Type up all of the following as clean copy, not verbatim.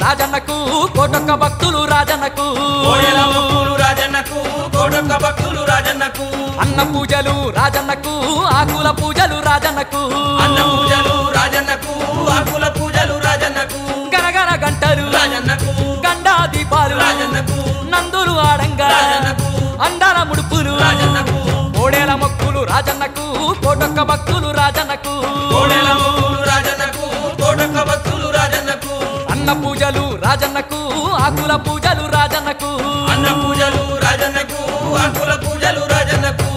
రాజన్నకు కోటొక్క భక్తులు రాజన్నకు కోడెల మొక్కులు రాజన్నకు కోటొక్క భక్తులు రాజన్నకు అన్న పూజలు రాజన్నకు ఆకుల పూజలు రాజన్నకు అన్న పూజలు రాజన్నకు ఆకుల పూజలు రాజన్నకు గరగర గంటలు రాజన్నకు గండా దీపాలు రాజన్నకు నందులు ఆడంగా రాజన్నకు అండాల ముడుపులు రాజన్నకు కోడేల మొక్కులు రాజన్నకు కోటొక్క భక్తులు రాజన్నకు కోడెల మొక్కులు రాజన్నకు కోటొక్క భక్తులు రాజన్నకు అన్న పూజలు రాజన్నకు ఆకుల పూజలు రాజన్నకు అన్న పూజలు రాజన్నకు ఆకుల పూజలు రాజన్నకు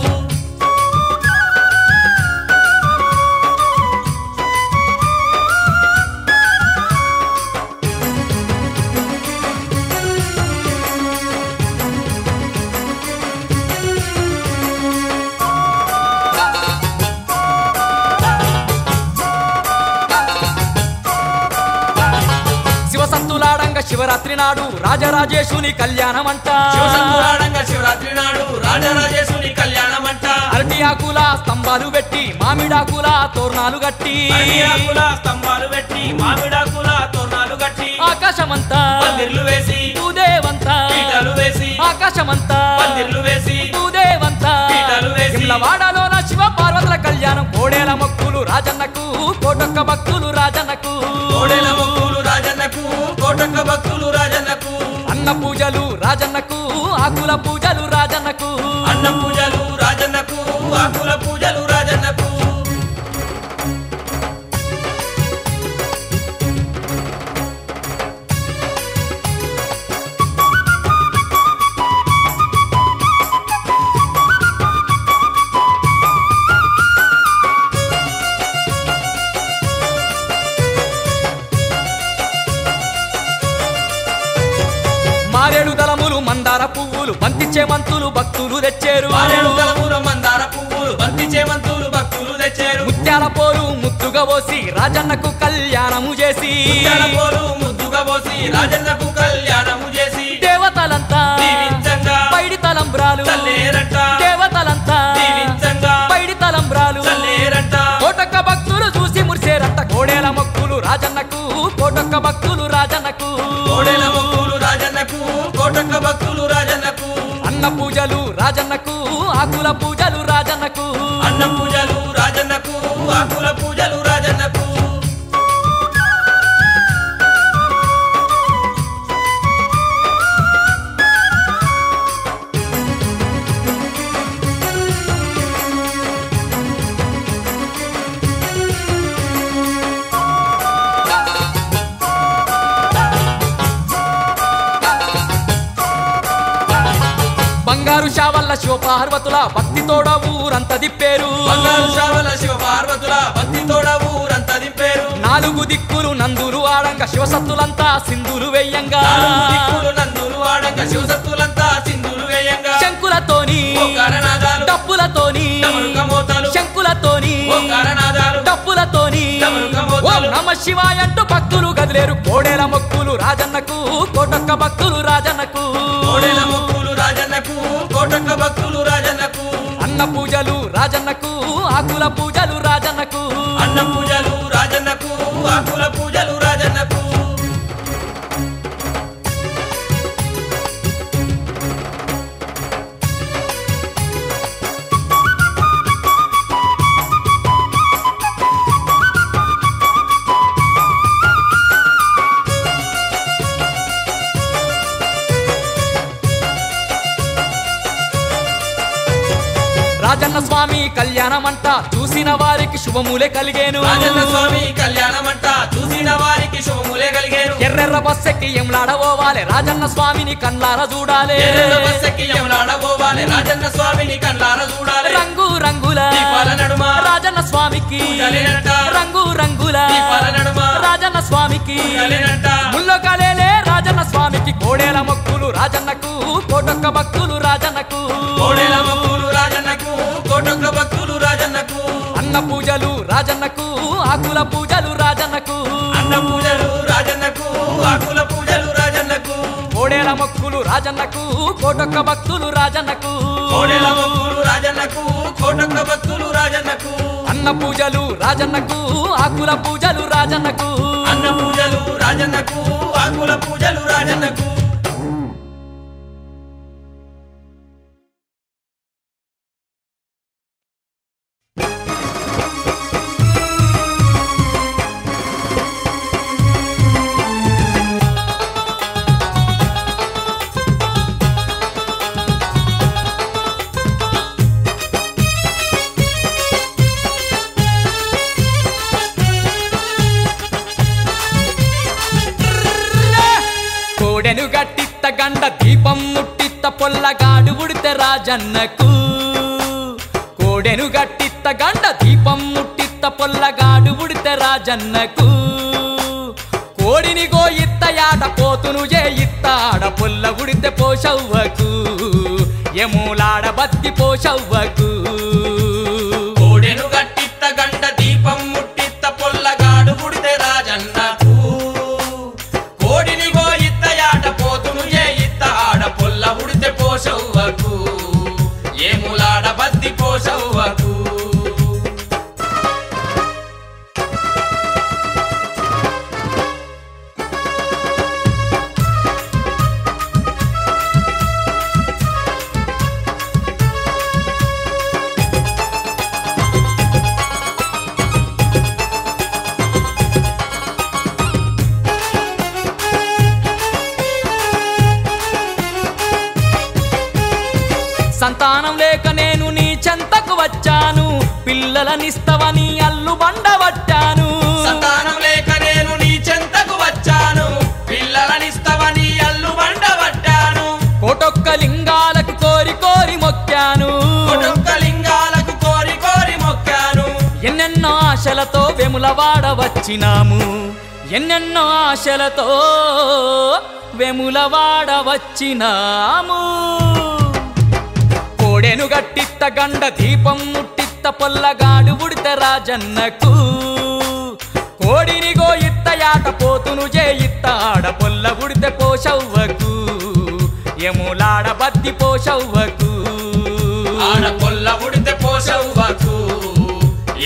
శివసత్తులాడంగా శివరాత్రి నాడు రాజరాజేశుని కళ్యాణమంట శివసత్తులాడంగా శివరాత్రి నాడు రాజరాజేశుని కళ్యాణమంట అరటి ఆకుల స్తంభాలు పెట్టి మామిడాకుల తోరణాలు కట్టి అరటి ఆకుల స్తంభాలు పెట్టి మామిడాకుల తోరణాలు కట్టి ఆకాశమంతా పందిర్లు వేసి భూదేవంతా పీటలు వేసి ఆకాశమంతా పందిర్లు వేసి భూదేవంతా పీటలు వేసి వాడలోన శివ పార్వతుల కళ్యాణం కోడేల మొక్కులు రాజన్నకు కోటొక్క భక్తులు రాజన్నకు కోడెల మొక్కులు రాజన్నకు కోటొక్క భక్తులు రాజన్నకు అన్న పూజలు రాజన్నకు ఆకుల పూజలు రాజన్నకు అన్న పూజలు రాజన్నకు ఆకుల పూజలు రాజన్నకు మారేడు దళములు మందార పువ్వులు బంతి చేమంతులు భక్తులు తెచ్చారు మారేడు దళముల మందార పువ్వులు బంతి చేమంతులు భక్తులు తెచ్చారు ముత్యాల పోలు ముద్దుగా పోసి రాజన్నకు కళ్యాణము చేసి ముత్యాల పోలు ముద్దుగా పోసి రాజన్నకు కళ్యాణము చేసి దేవతలంతా దీవించంగా పైడి తలంబ్రాలు చల్లేరంట దేవతలంతా దీవించంగా పైడి తలంబ్రాలు చల్లేరంట కోటొక్క భక్తులు చూసి మురిసేరంట కోడేల మొక్కులు రాజన్నకు కోటొక్క భక్తులు రాజన్నకు కోడెల మొక్కులు రాజన్నకు కోటొక్క భక్తులు రాజన్నకు అన్న పూజలు రాజన్నకు ఆకుల పూజలు రాజన్నకు అన్న పూజలు రాజన్నకు ఆకుల పూజలు రాజన్నకు బంగారు శావల్ల శివపార్వతుల భక్తితోడ ఊరంత దిప్పేరు బంగారు శావల శివ పార్వతుల భక్తితోడ ఊరంతా దింపేరు నాలుగు దిక్కులు నందులు ఆడంగా శివసత్తులంతా సింధులు వెయ్యంగా నాలుగు దిక్కులు నందులు ఆడంగా శివసత్తులంతా సింధులు వేయంగా శంకులతోని ఓంకారనాదాలు డప్పులతోని డమరుక మోతాలు శంకులతోని ఓంకారనాదాలు డప్పులతోని డమరుక ఓం మోతాలు నమ శివాయ అంటూ భక్తులు గదిలేరు కోడేల మొక్కులు రాజన్నకు కోటొక్క భక్తులు రాజన్నకు కోడెల మొక్కులు రాజన్నకు కోటొక్క భక్తులు రాజన్నకు అన్న పూజలు రాజన్నకు ఆకుల పూజలు రాజన్నకు అన్న పూజలు రాజన్నకు ఆకుల పూజలు రాజన్నకు రాజన్న స్వామి కళ్యాణమంట చూసిన వారికి శుభములే కలిగేను రాజన్న స్వామి కళ్యాణమంట చూసిన వారికి శుభములే కలిగేరు ఎర్రెర్ర బస్సెక్కి ఎంలాడబోవాలి రాజన్న స్వామిని కళ్ళార చూడాలి ఎర్రల బస్సెక్కి యములాడబోవాలి రాజన్న స్వామిని కళ్ళార చూడాలి రంగు రంగుల దీపాల నడుమ రాజన్న స్వామికి పూజలేనంట. రంగు రంగుల దీపాల నడుమ రాజన్న స్వామికి పూజలేనంట. ముల్లో కాలేలే రాజన్న స్వామికి కోడేల మొక్కులు రాజన్నకు కోటొక్క భక్తులు రాజన్నకు కోడెల మొక్కులు రాజన్నకు కోటొక్క భక్తులు రాజన్నకు అన్న పూజలు రాజన్నకు ఆకుల పూజలు రాజన్నకు అన్న పూజలు రాజన్నకు ఆకుల పూజలు రాజన్నకు కోడేల మొక్కులు రాజన్నకు కోటొక్క భక్తులు రాజన్నకు కోడెల మొక్కులు రాజన్నకు కోటొక్క భక్తులు రాజన్నకు అన్న పూజలు రాజన్నకు ఆకుల పూజలు రాజన్నకు అన్న పూజలు రాజన్నకు ఆకుల పూజలు రాజన్నకు కోడెను గట్టిత్త గండ దీపం ముట్టిత్త పొల్లగాడు ఉడితే రాజన్నకు కోడెను గట్టిత్త గండ దీపం ముట్టిత్త పొల్లగాడు ఉడితే రాజన్నకు కోడిని గోయిత్త యాట పోతును చేయిత్త ఆడ పొల్ల ఉడితే పోషవ్వకు ఎములాడ బత్తి పోషవ్వకు కోడెను గట్టిత్త గంట దీపం ముట్టిత్త పొల్లగాడు ఉడితే రాజన్నకు కోడిని గోయిత్త యాట పోతును చేయిత్త ఆడ పొల్ల ఉడితే పోషవ్వకు ఏములాడ బద్ది పోషవ్వకు సంతానం లేక నేను నీ చెంతకు వచ్చాను పిల్లలనిస్తవని అల్లు బండబట్టాను సంతానం లేక నేను నీ చెంతకు వచ్చాను పిల్లలనిస్తవని అల్లు బండబట్టాను కోటొక్క లింగాలకు కోరి కోరి మొక్కాను కొడుక్క లింగాలకు కోరి కోరి మొక్కాను ఎన్నెన్నో ఆశలతో వెములవాడ వచ్చినాము ఎన్నెన్నో ఆశలతో వెములవాడ వచ్చినాము కోడెను గట్టిత్త గండ దీపం ముట్టిత్త పొల్లగాడు ఉడితే రాజన్నకు కోడిని గోయిత్త యాట పోతును చేయిత్త ఆడ పొల్ల ఉడితే పోషవ్వకు ఎములాడ బద్ది పోషవ్వకు ఆడ పొల్ల ఉడితే పోషవ్వకు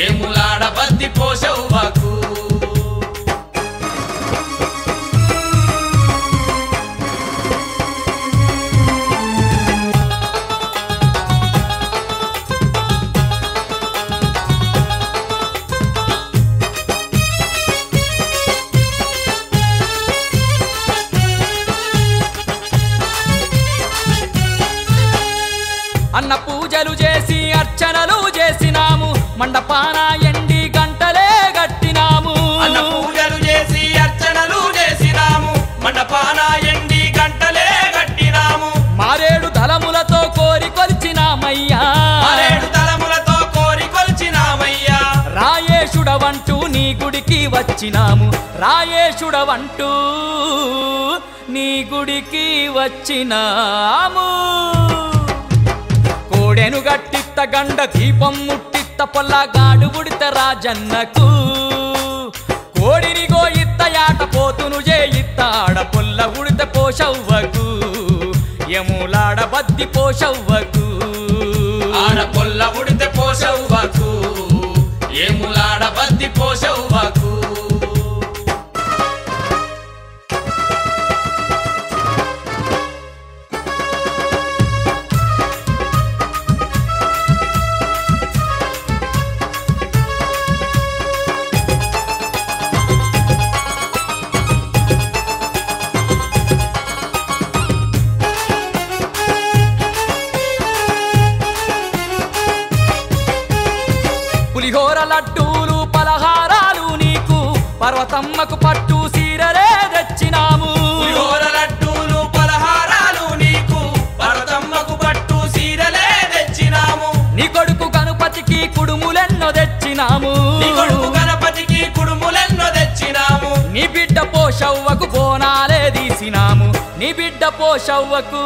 ఏములాడ బద్ది పోషవ్వకు అన్న పూజలు చేసి అర్చనలు చేసినాము మండపాన ఎండి గంటలే గట్టినాము అన్న పూజలు చేసి అర్చనలు చేసినాము మండపాన ఎండి గంటలే గట్టినాము మారేడు దళములతో కోరి కొలిచినామయ్యా మారేడు తలములతో కోరి కొలిచినామయ్యా రాయేశుడవంటూ నీ గుడికి వచ్చినాము రాయేశుడవంటూ నీ గుడికి వచ్చినాము కోడెను గట్టిత్త గండ దీపం ముట్టిత్త పొల్లగాడు ఉడితే రాజన్నకు కోడిని గోయిత్త యాట పోతును చేయిత్త ఆడ పొల్ల ఉడితే పోషవ్వకు ఎములాడ బద్ది పోషవ్వకు ఆడ పొల్ల ఉడితే పోషవ్వకు ఏములాడ బద్ది పోషవ్వకు పులిహోర లడ్డూలు పలహారాలు నీకు పర్వతమ్మకు పట్టు సీరలే తెచ్చినాము పులిహోర లడ్డూలు పలహారాలు నీకు పర్వతమ్మకు పట్టు సీరలే తెచ్చినాము నీ కొడుకు గణపతికి కుడుములెన్నో తెచ్చినాము నీ కొడుకు గణపతికి కుడుములెన్నో తెచ్చినాము నీ బిడ్డ పోషవ్వకు బోనాలే తీసినాము నీ బిడ్డ పోషవ్వకు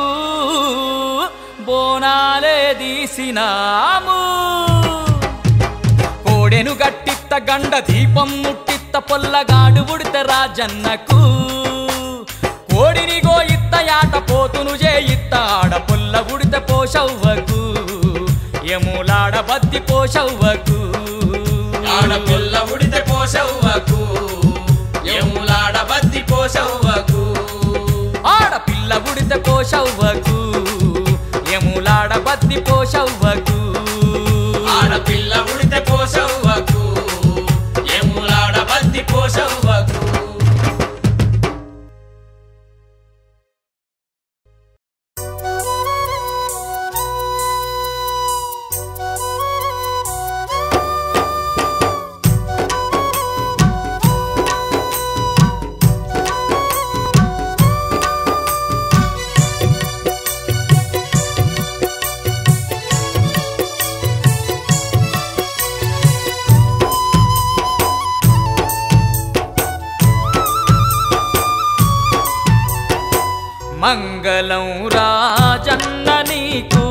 బోనాలే తీసినాము కోడెను గట్టిత్త గండ దీపం ముట్టిత్త పొల్లగాడు ఉడితే రాజన్నకు కోడిని గోయిత్త యాట పోతును చేయిత్త ఆడ పొల్ల ఉడితే పోషవ్వకు ఎములాడ బద్ది పోషవ్వకు ఆడ పొల్ల ఉడితే పోషవ్వకు ఏములాడ బద్ది పోషవ్వకు ఆడపిల్ల ఉడితే పోషవ్వకు ఎములాడ బద్ది పోషవ్వకు ఆడపిల్ల ఉడితే పోషవ్వకు ఏములాడ బద్ది పోషవ్వకు మంగళం రాజన్న నీకు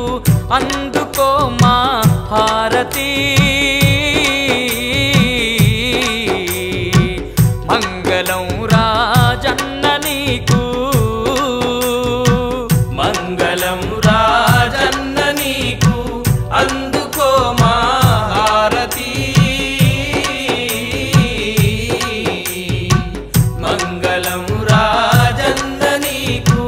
అందుకో మా హారతి మంగళం రాజన్న నీకు మంగళం రాజన్న నీకు అందుకో మా హారతి మంగళం రాజన్న నీకు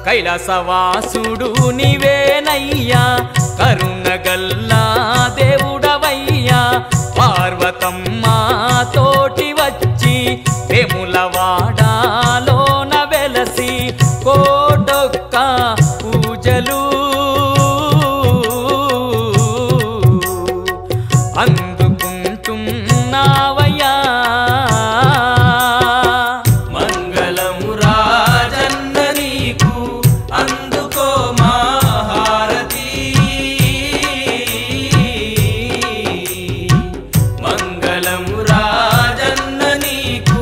కైలాసవాసుడు నీవేనయ్యా కరుణగల్లా దేవుడవయ్యా పార్వతమ్మ తోటి వచ్చి వేములవాడలోన వెలసి కోటొక్క పూజలు అందుకుంటున్నావయ్యా మంగళం రాజన్న నీకు అందుకో మా హారతి మంగళం రాజన్న నీకు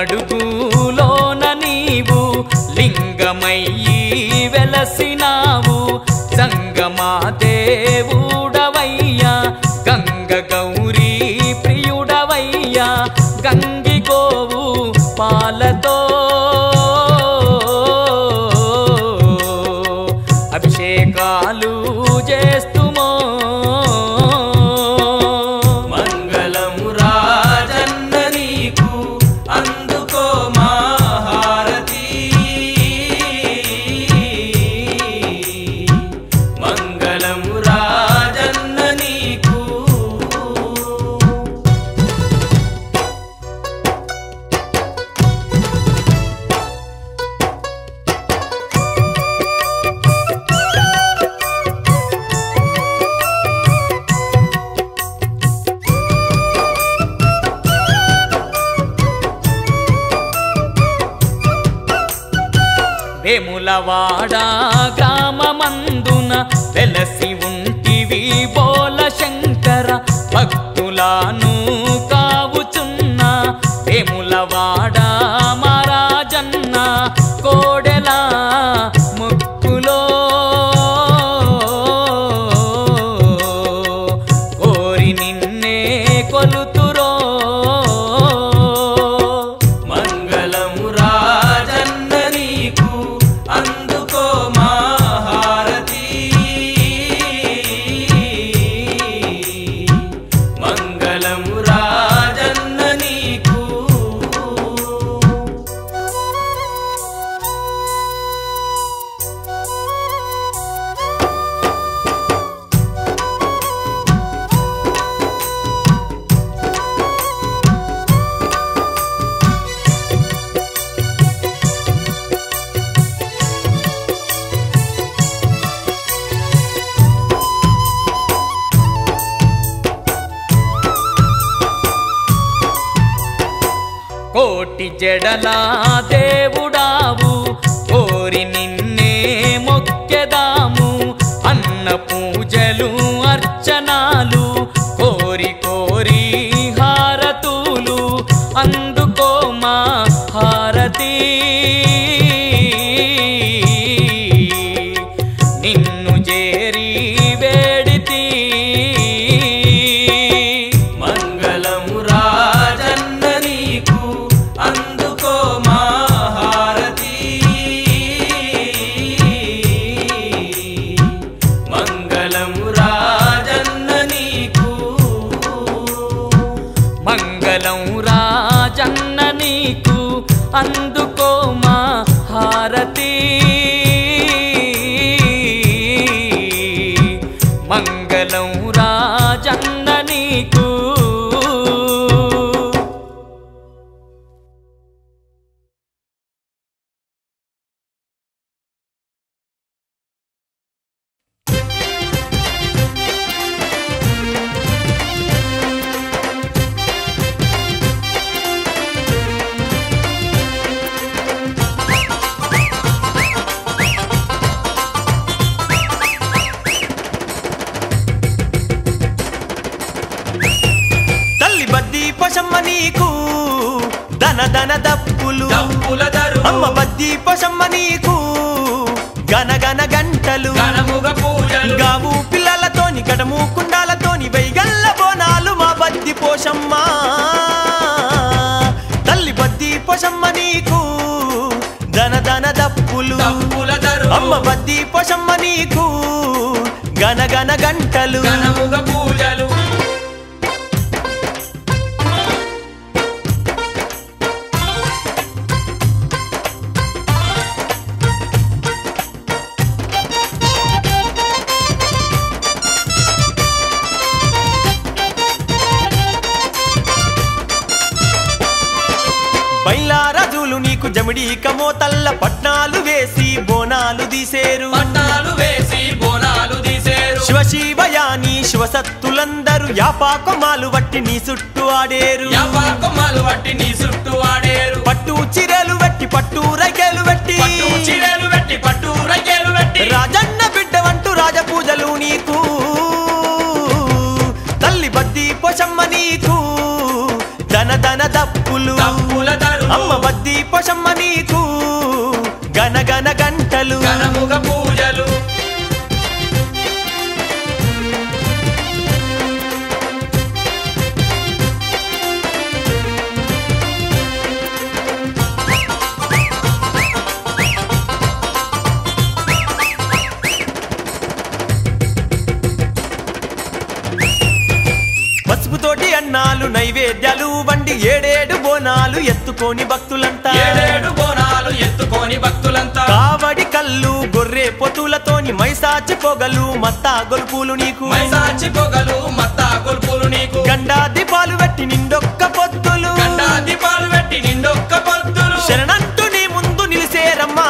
తుంగమడుగులోన నీవు లింగమయ్యి వెలసినావు సంగమా దేవుడవయ్యా గంగ గౌరీ ప్రియుడవయ్యా గంగి గోవు పాలతో అభిషేకాలు చేస్తుమో మంగళం రాజన్న నీకు అందుకో మా హారతి మంగళం రాజన్న నీకు వేములవాడ గ్రామమందున వెలసి ఉంటివి బోల శంకర భక్తులను కావుచున్న వేములవాడ మహారాజన్న కోడెల ముక్కులో కోరి నిన్నే కొలుతురో మంగళం రాజన్న నీకు అందుకో మా హారతి మంగళం రాజన్న నీకు కోటి జడల దేవుడావు కోరి నిన్నే మొక్కెదాము అన్న పూజలు అర్చనాలు కోరి కోరి హారతులు అందుకో మా హారతి నిన్ను చేరి వేడితి మంగళం రాజన్న నీకు అందుకో మా హారతి మంగళం రాజన్న నీకు మంగళం రాజన్న నీకు అందుకో మా హారతి మంగళం రాజన్న నీకు తల్లి బద్ది పశమ్మ నీకు దన దన దప్పులు దప్పుల దరువు అమ్మ బద్ది పశమ్మ నీకు గన గన గంటలు ఘనముగ పూజలు గావు పిల్లలతోని గడము కుండాలతోని వైగల్ల బోనాలు మా బద్ది పోషమ్మ తల్లి బద్ది పోషమ్మ నీకు దన దన దప్పులు దప్పుల దరువు అమ్మ బద్ది పోషమ్మ నీకు గన గన గంటలు ఘనముగ పూజలు బైలారాజులు నీకు జమిడి కమోతల్ల పట్నాలు వేసి బోనాలు తీసేరు పట్టాలు వేసి బోనాలు తీసేరు శివశివయాని శివసత్తులందరూ యాపాకొమాలు వట్టి నీ చుట్టూ ఆడేరు కొమ్మలు వట్టి నీ చుట్టూ ఆడేరు పట్టు చీరలు వెట్టి పట్టు రైకేలు వెట్టి పట్టు చీరలు పెట్టి పట్టు రైకేలు పెట్టి రాజన్న బిడ్డ వంటూ రాజపూజలు నీకు తల్లి బద్ది పోషమ్మ నీకు దన దన దప్పులు దప్పుల దరువు అమ్మ బద్ది పోషమ్మ నీకు గన గన గంటలు ఘనముగ పూజలు పసుపుతోటి అన్నాలు నైవేద్యాలు వండి ఏడేడు బోనాలు ఎత్తుకొని భక్తులంతా ఏడేడు బోనాలు ఎత్తుకొని భక్తులంతా కావడి కళ్ళు గొర్రె పొతులతోని మైసాచి పొగలు మత్తా గొలుపులు నీకు మైసాచి పొగలు మత్తా కొల్పులు నీకు గండా దీపాలు పెట్టి నిండొక్క పొత్తులు గండా దీపాలు పెట్టి నిండొక్క పొద్దులు శరణంటూ నీ ముందు నిలిసేరమ్మా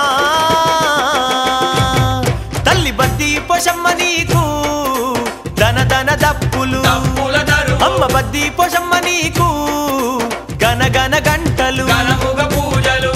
తల్లి బద్ది పోషమ్మ నీకు దన దన దప్పులు దప్పుల దరువు అమ్మ బద్ది పోషమ్మ నీకు గన గన గంటలు ఘనముగ పూజలు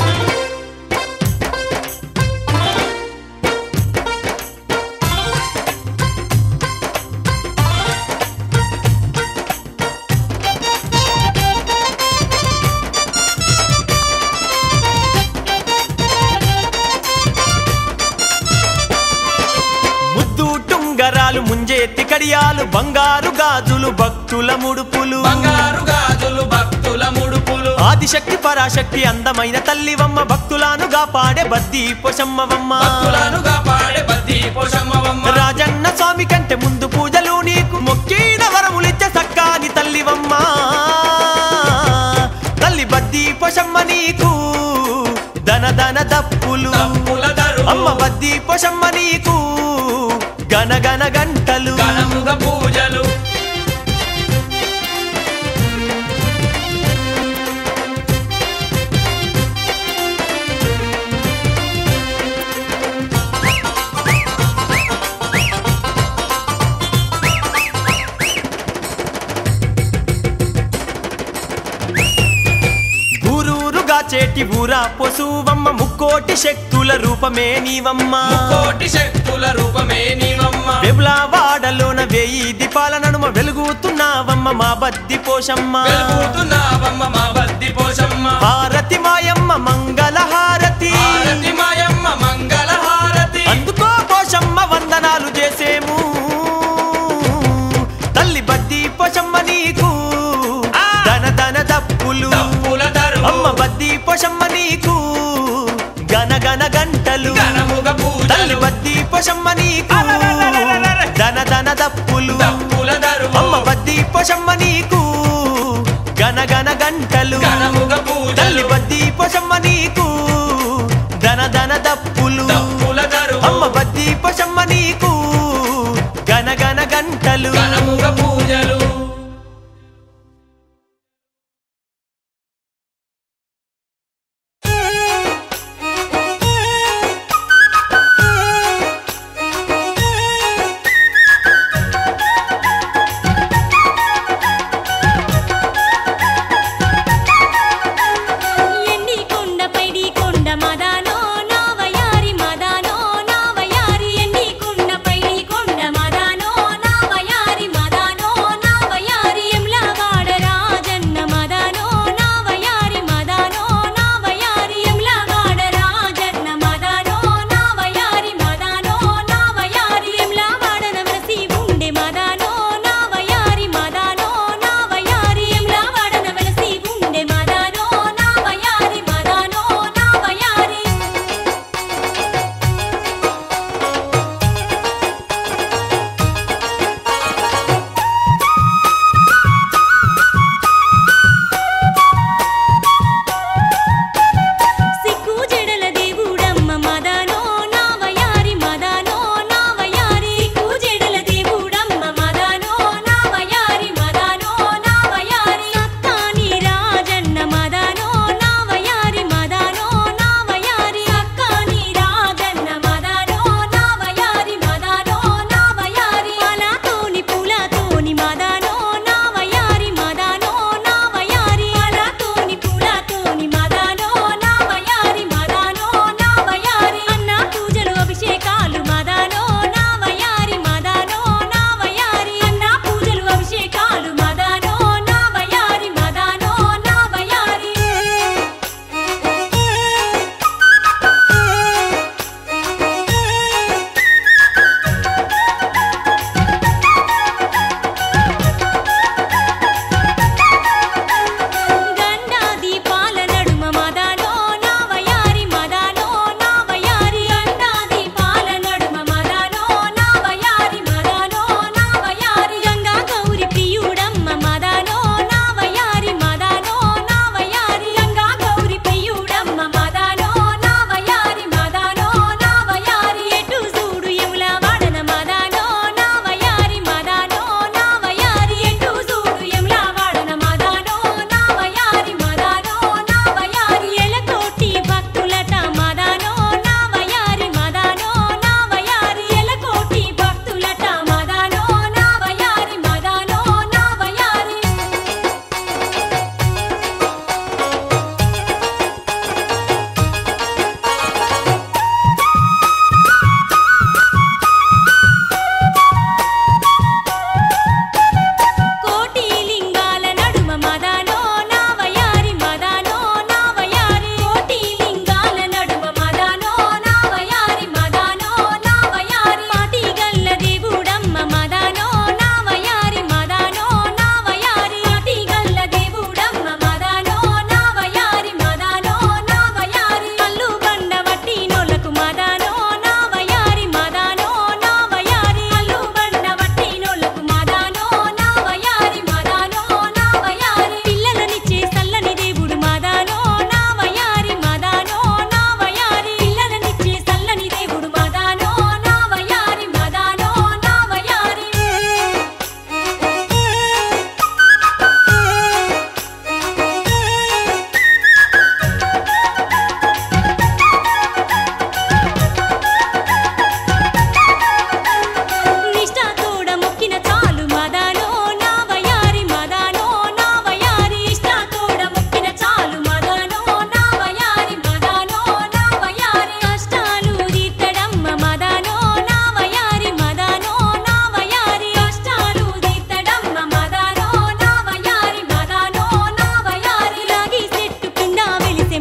ముద్దు టుంగరాలు ముంజేతి కడియాలు బంగారు గాజులు భక్తుల ముడుపులు బంగారు గాజులు భక్తుల ముడుపులు ఆదిశక్తి పరాశక్తి అందమైన తల్లివమ్మ భక్తులను కాపాడే బద్ది పోషమ్మవమ్మ భక్తులను కాపాడే బద్ది పోషమ్మవమ్మ రాజన్న స్వామి కంటే ముందు పూజలు నీకు మొక్కిన వరములిచ్చే సక్కాని తల్లివమ్మ తల్లి బద్ది పోషమ్మ నీకు దన దన దప్పులు దప్పుల దరువు అమ్మ బద్ది పోషమ్మ నీకు గన గన గంటలు ఘనముగ పూజలు కాచేటి ఊరా పొసువమ్మ ముక్కోటి శక్తుల రూపమే నీవమ్మ కోటి శక్తుల రూపమే నీవమ్మ వెబులావాడలోన 1000 దీపాల నడుమ వెలుగుతున్నావమ్మ మా బద్ది పోషమ్మ వెలుగుతున్నావమ్మ మా బద్ది పోషమ్మ హారతి మాయమ్మ మంగళ హారతి హారతి మాయమ్మ మంగళ హారతి అందుకో పోషమ్మ వందనాలు చేసేము తల్లి బద్ది పోషమ్మ నీకు ధన ధన దప్పులు తప్పుల దరువు అమ్మ బద్ది పోషమ్మ నీకు గన గన గంటలు ఘనముగ పూజలు తల్లి బద్ది పోషమ్మ నీకు ధన ధన దప్పులు తప్పుల దరువు అమ్మ బద్ది పోషమ్మ నీకు గన గన గంటలు ఘనముగ పూజలు తల్లి బద్ది పోషమ్మ నీకు ధన ధన దప్పులు తప్పుల దరువు అమ్మ బద్ది పోషమ్మ నీకు గన గన గంటలు ఘనముగ పూజలు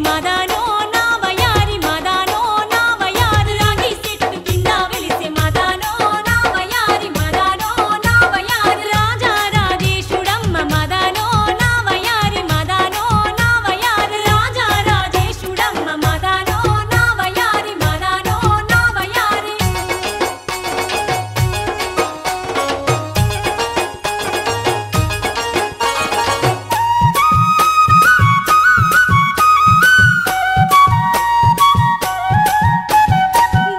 మదనో నా వయారి మదనో నా వయారి రాగి చెట్టు కింద వెలిసే మదనో నా వయారి మదనో నా వయారి రాజా రాజేశుడమ్మ మదనో నా వయారి మదనో నా వయారి రాజా రాజేశుడమ్మ మదనో నా వయారి మదనో నా వయారి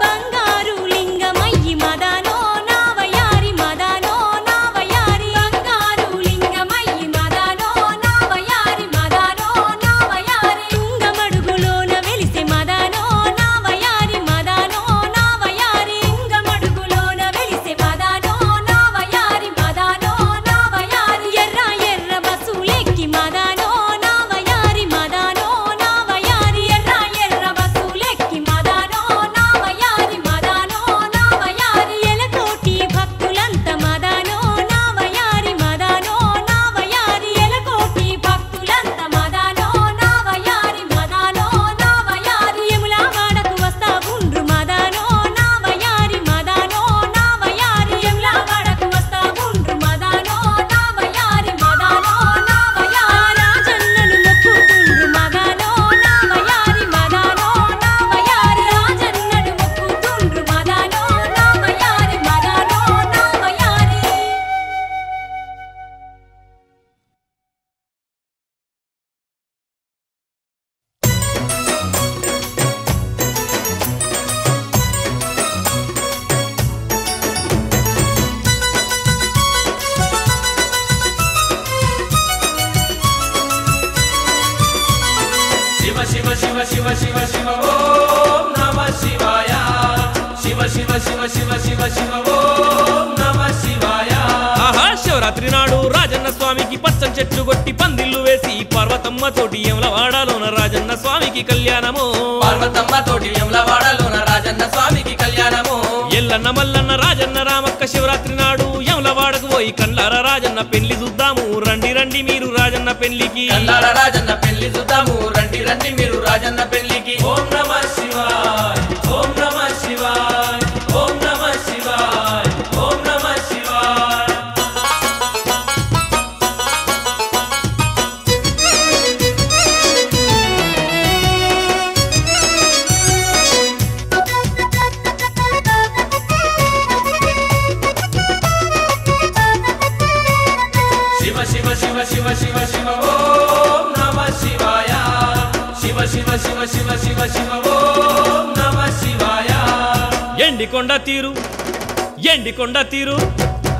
బంగారు లింగమయ్యి మదనో నా వయారి మదనో నా వయారి బంగారు లింగమయ్యి మదనో నా వయారి మదనో నా వయారి తుంగమడుగులోన వెలిసే మదనో నా వయారి మదనో నా వయారి తుంగమడుగులోన వెలిసే మదనో నా వయారి మదనో నా వయారి ఎర్ర ఎర్ర బస్సులెక్కి మదనో నా వయారి మదనో నా వయారి ఎర్ర ఎర్ర బస్సులెక్కి మదనో నా వయారి మదనో నా వయారి ఎలకోటి భక్తులంత మదనో నా వయారి మదనో నా వయారి ఎలకోటి భక్తులంత మదనో నా వయారి మదనో నా వయారి యములా వాడకు వస్తా ఉండ్రు మదనో నా వయారి మదనో నా వయారి యములా వాడకు వస్తా ఉండ్రు మదనో నా వయారి మదనో నా వయారి రాజన్నను మొక్కుతుండ్రు మదనో నా వయారి మదనో నా వయారి రాజన్నను మొక్కుతుండ్రు మదనో నా వయారి మదనో నా వయారి శివ శివ శివ శివ శివ శివ ఓం నమ శివాయ శివ శివ శివ శివ శివ శివ ఓం నమ శివాయ ఆహా శివరాత్రి నాడు రాజన్న స్వామికి పచ్చని చెట్లు కొట్టి పందిళ్ళు వేసి పార్వతమ్మ తోటి యమలవాడలోన రాజన్న స్వామికి కళ్యాణము పార్వతమ్మ తోటి యమలవాడలోన రాజన్న స్వామికి కళ్యాణము ఎల్లన్న మల్లన్న రాజన్న రామక్క శివరాత్రి నాడు యమలవాడకు పోయి కండ్లార రాజన్న పెళ్లి చూద్దాము రండి రండి మీరు రాజన్న పెళ్లికి కల్లాల రాజన్న పెళ్లి చూద్దాము రండి రండి మీరు రాజన్న పెళ్లికి ఓం నమ శివాయ ఓం నమ శివాయ ఓం నమ శివాయ ఓం నమ శివాయ శివ శివ శివ శివ శివ శివ ఓం నమ శివాయ శివ శివ శివ శివ శివ శివ ఓం నమ శివాయ ఎండికొండ తీరు ఎండికొండ తీరు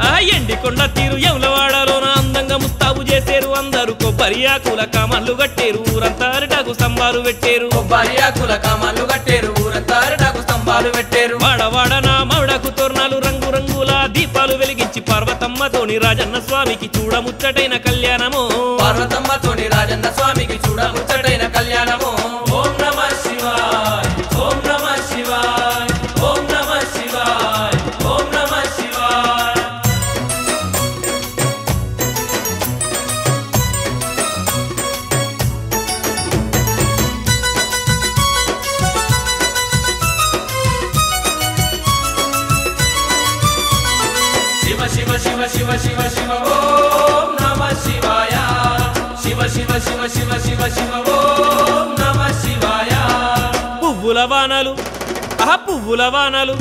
ఆ ఎండికొండ తీరు యమలవాడలోన అందంగా ముస్తాబు చేసేరు అందరూ కొబ్బరి ఆకుల కామన్లు కట్టేరు ఊరంతా అరిటాకు స్తంభాలు పెట్టేరు కొబ్బరి ఆకుల కామాలు కట్టేరు ఊరంతా అరిటాకు స్తంభాలు పెట్టేరు వాడవాడ నా మౌడకు తోరణాలు రంగు రంగుల దీపాలు వెలిగించి పార్వతమ్మతోని రాజన్న స్వామికి చూడముచ్చటైన కళ్యాణము పార్వతమ్మతోని రాజన్న స్వామికి చూడముచ్చటైన కళ్యాణము ఓం నమ శివాయ ఓం నమ శివాయ ఓం నమ శివాయ ఓం నమ శివాయ శివ శివ శివ శివ శివ శివ ఓం నమ శివాయ శివ శివ శివ శివ శివ శివ ఓం నమ శివాయ పువ్వుల వానలు పువ్వుల వానలు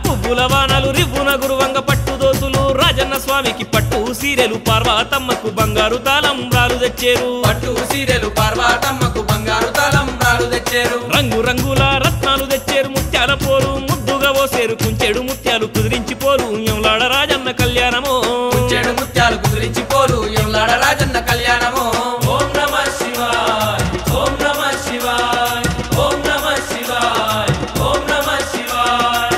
పువ్వుల వానలు రివ్వున గురువంగ పట్టు దోసులు రాజన్న స్వామికి పట్టు సీరెలు పార్వతమ్మకు బంగారు తాళంబ్రాలు తెచ్చేరు పట్టు సీరెలు పార్వతమ్మకు బంగారు తాళంబ్రాలు తెచ్చారు రంగు రంగుల రత్నాలు తెచ్చేరు ముత్యాల పోరు ముద్దుగా ఓసేరు కుంచెడు ముత్యాలు కుదిరించి పోరు యమలాడ రాజన్న కళ్యాణము చెడు ముత్యాలు కుదిరించి పోరు యమలాడ రాజన్న కళ్యాణము ఓం నమ శివాయ ఓం నమ శివాయ ఓం నమ శివాయ ఓం నమ శివాయ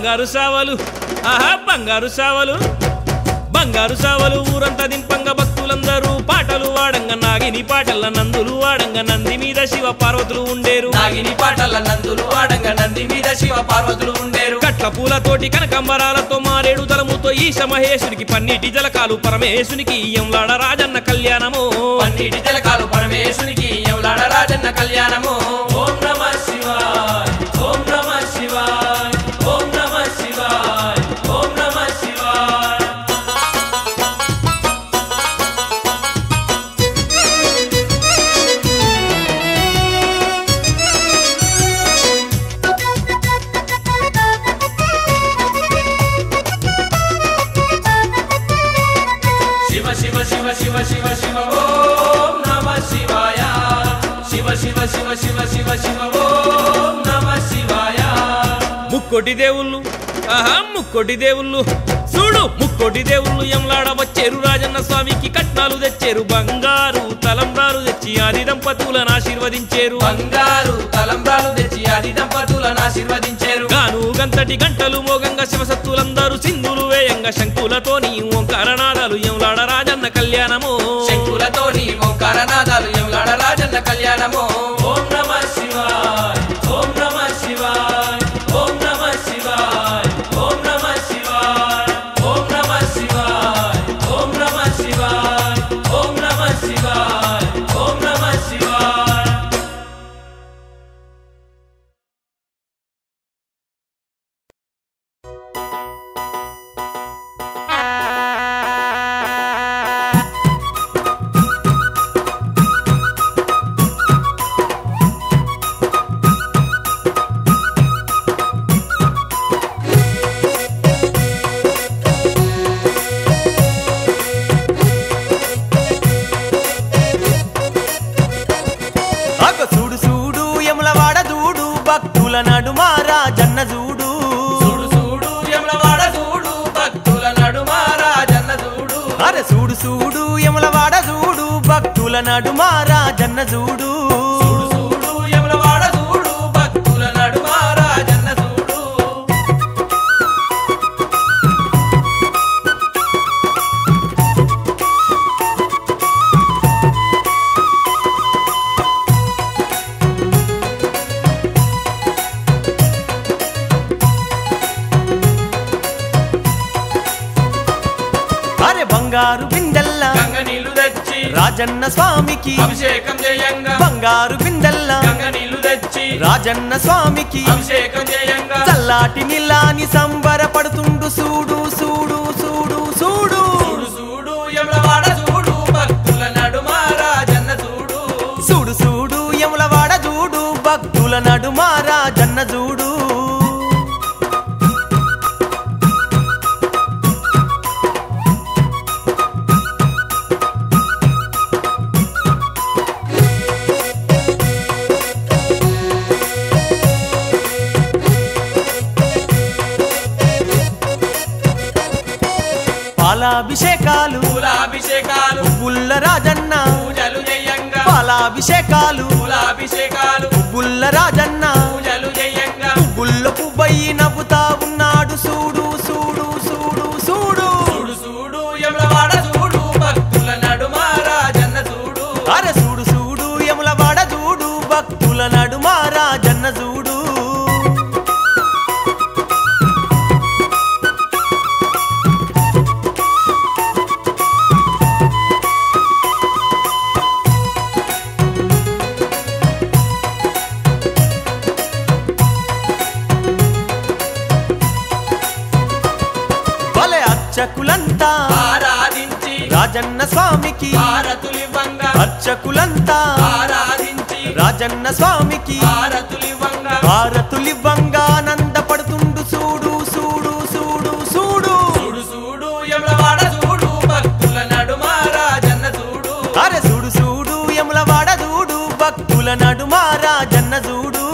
బంగారు సావలు ఆహా బంగారు సావలు బంగారు సావలు ఊరంతా దింపంగా భక్తులందరూ పాటలు వాడంగా నాగిని పాటల నందులు వాడంగా నంది మీద శివ పార్వతులు ఉండేరు నాగిని పాటల నందులు వాడంగా నంది మీద శివ పార్వతులు ఉండేరు కట్ల పూలతోటి కనకంబరాలతో మారేడు దళముతో ఈశ మహేశునికి పన్నీటి జలకాలు పరమేశునికి ఎంలాడ రాజన్న కళ్యాణము పన్నీటి జలకాలు పరమేశునికి ఎవలాడ రాజన్న కళ్యాణము ఓం నమః శివాయ ఓం నమః శివాయ ఓం నమః శివాయ ఓం నమః శివాయ శివ శివ శివ శివ శివ శివ ఓం నమః శివాయ శివ శివ శివ శివ శివ శివ ఓం నమః శివాయ ముక్కోటి దేవుళ్ళు ఆహా ముక్కోటి దేవుళ్ళు చూడు ముక్కోటి దేవుళ్ళు ఎంలాడ వచ్చేరు రాజన్న స్వామికి కట్నాలు తెచ్చేరు బంగారు తలంబ్రాలు తెచ్చి ఆది దంపతులను ఆశీర్వదించేరు బంగారు తలంబ్రాలు తెచ్చి ఆది దంపతులను ఆశీర్వదించారు గాను గంతటి గంటలు మోగంగా శివసత్తులందరూ సింధులు వేయంగా శంకులతోని ఓంకారనాదాలు ఎంలాడ రాజన్న కళ్యాణము శంకులతోని ఓంకారనాదాలు ఎవలాడ రాజన్న కళ్యాణము ఓం నమః శివాయ ఓం నమః శివాయ ఓం నమః శివాయ ఓం నమః శివాయ ఓం నమః శివాయ ఓం నమః శివాయ ఓం నమః శివాయ ఓం నమః శివాయ అగ చూడు చూడు యములవాడ చూడు భక్తుల నడుమ రాజన్న చూడు చూడు చూడు యమలవాడ చూడు భక్తుల నడుమ రాజన్న చూడు అరే చూడు చూడు యములవాడ చూడు భక్తుల నడుమ రాజన్న చూడు చూడు చూడు యమలవాడ చూడు భక్తుల నడుమ రాజన్న చూడు అరే బంగారు బిందెల్ల గంగ నీళ్లు తెచ్చి రాజన్న స్వామికి అభిషేకం చేయంగా బంగారు బిందెల్ల గంగ నీళ్లు తెచ్చి రాజన్న స్వామికి అభిషేకం చేయంగా చల్లాటి నిల్లాని సంబరపడుతుండు చూడు చూడు చూడు చూడు చూడు చూడు యమలవాడ చూడు భక్తుల నడుమ రాజన్న చూడు చూడు చూడు యములవాడ చూడు భక్తుల నడుమ రాజన్న చూడు పాలాభిషేకాలు పూలాభిషేకాలు పువ్వుల్ల రాజన్న పూజలు చేయంగా పాలాభిషేకాలు పూలాభిషేకాలు పువ్వుల్ల రాజన్న పూజలు చేయంగా పువ్వుల్ల పువ్వయి నవ్వుతా ఉన్నాడు చూడు చూడు చూడు చూడు చూడు చూడు యమలవాడ చూడు భక్తుల నడుమ రాజన్న చూడు అరే చూడు చూడు యములవాడ చూడు భక్తుల నడుమ రాజన్న చూడు భలే అర్చకులంతా ఆరాధించి రాజన్న స్వామికి హారతులివ్వంగా అర్చకులంతా ఆరాధించి రాజన్న స్వామికి హారతులివ్వంగా భారతులివ్వంగా ఆనందపడుతుండు చూడు చూడు చూడు చూడు చూడు చూడు యమలవాడ చూడు భక్తుల నడుమ రాజన్న చూడు అరే చూడు చూడు యములవాడ చూడు భక్తుల నడుమ రాజన్న చూడు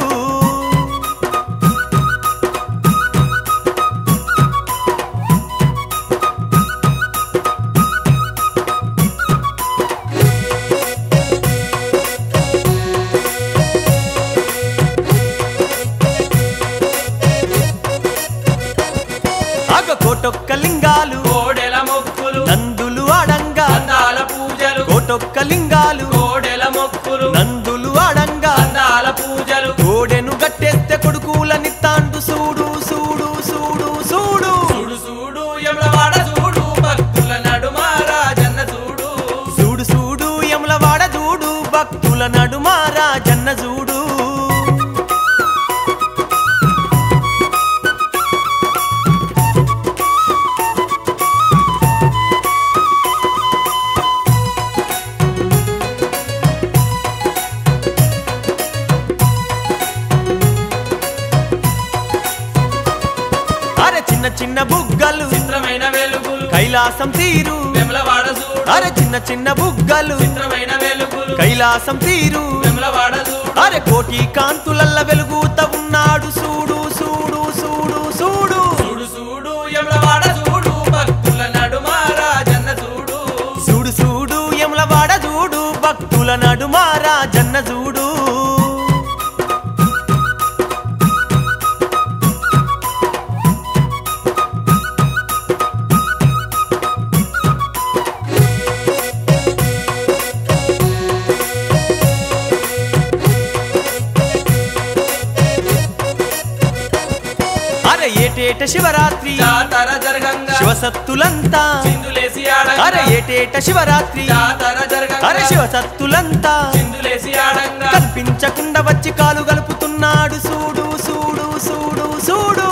కోటొక్క లింగాలు కోడెల మొక్కులు నందులు ఆడంగా అందాల పూజలు కోటొక్క లింగాలు కోడెల మొక్కులు నందులు ఆడంగా అందాల పూజలు కోడెను గట్టేస్తే కొడుకులనిత్తాండు సూడు సూడు సూడు సూడు చూడు చూడు యమలవాడ చూడు భక్తుల నడుమ రాజన్న చూడు సూడు సూడు యములవాడ చూడు భక్తుల నడుమ రాజన్న చూడు అరే చిన్న చిన్న బుగ్గలు చిత్రమైన వెలుగులు కైలాసం తీరు యమలవాడ చూడు అరే చిన్న చిన్న బుగ్గలు చిత్రమైన వెలుగులు కైలాసం తీరు యమలవాడ చూడు అరే కోటి కాంతులల్ల వెలుగుత ఉన్నాడు సూడు సూడు సూడు సూడు చూడు చూడు యమలవాడ చూడు భక్తుల నడుమ రాజన్న చూడు సూడు సూడు యములవాడ చూడు భక్తుల నడుమ రాజన్న చూడు అరే ఏటేట శివరాత్రి జాతర జరగంగా శివసత్తులంతా చిందులేసి ఆడంగా అరే ఏటేట శివరాత్రి జాతర జరగంగా అరే శివసత్తులంతా చిందులేసి ఆడంగా కనిపించకుండా వచ్చి కాలు గలుపుతున్నాడు సూడు సూడు సూడు సూడు